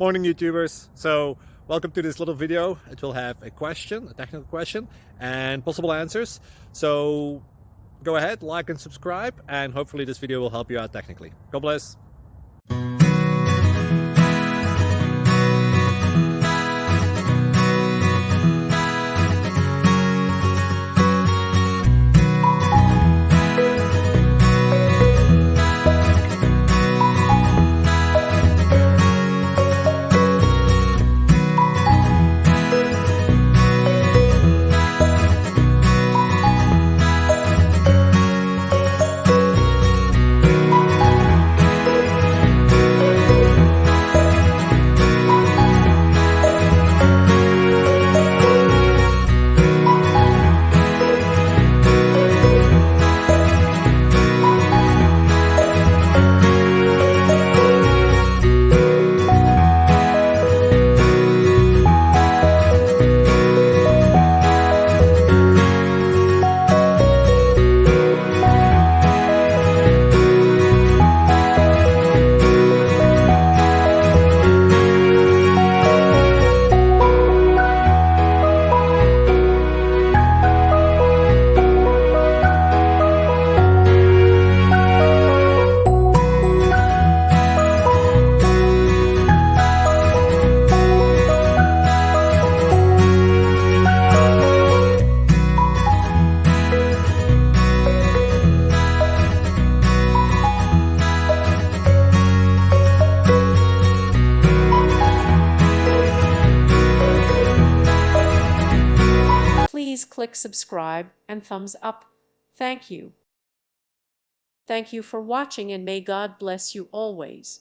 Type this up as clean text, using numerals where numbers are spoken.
Morning, YouTubers. So welcome to this little video. It will have a question, a technical question, and possible answers. So go ahead, like and subscribe, and hopefully this video will help you out technically. God bless. Please click subscribe and thumbs up. Thank you. Thank you for watching, and may God bless you always.